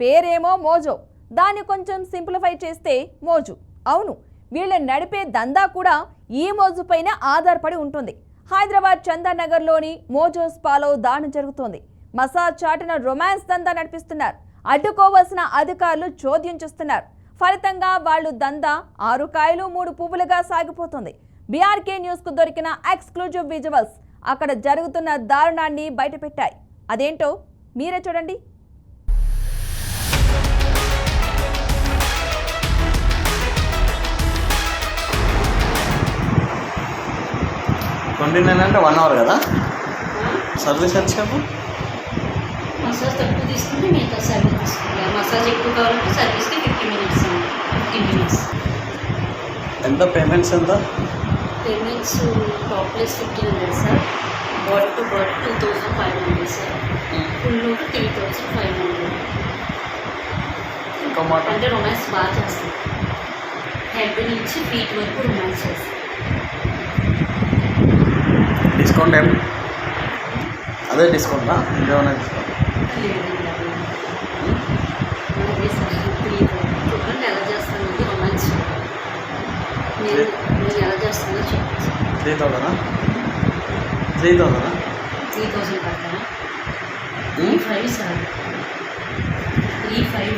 పేరేమో మోజో, దాన్ని కొంచెం సింప్లిఫై చేస్తే మోజు. అవును, వీళ్ళు నడిపే దందా కూడా ఈ మోజు పైన ఆధారపడి ఉంటుంది. హైదరాబాద్ చందానగర్లోని మోజో స్పాలో దాడి జరుగుతోంది. మసాజ్ చాటున రొమాన్స్ దందా నడిపిస్తున్నారు. అడ్డుకోవాల్సిన అధికారులు చోద్యం చేస్తున్నారు. ఫలితంగా వాళ్ళు దందా 6 కాయలు 3 పువ్వులుగా సాగిపోతుంది. బీఆర్కే న్యూస్ కు దొరికిన ఎక్స్క్లూజివ్ విజువల్స్ అక్కడ జరుగుతున్న దారుణాన్ని బయటపెట్టాయి. అదేంటో మీరే చూడండి. అంటే 1 అవర్ కదా సర్వీస్ వచ్చాము. మసాజ్ తక్కువ తీసుకుంటే మిగతా సర్వీస్ తీసుకుంటాం. మసాజ్ ఎక్కువ కావాలంటే సర్వీస్కి 15 మినిట్స్. ఎంత పేమెంట్స్ ఎంత? Payments topless 1500 sir, body to body 2500 sir, full 3500. ఇంకో మాట అంటే రొమాన్స్ బాగా చేస్తాం. హెడ్ నుంచి ఫీట్ వరకు రొమాన్స్ చేస్తాం. డిస్కౌంట్ ఏం? అదే డిస్కౌంటా ఇంకేమైనా డిస్కౌంట్? అదే సార్ చూడండి ఎలా చేస్తానండి రొమాన్స్. నేను ఎలా చేస్తానో చెప్పండి. 3000 3000 పడతారా? 35 సార్, 35.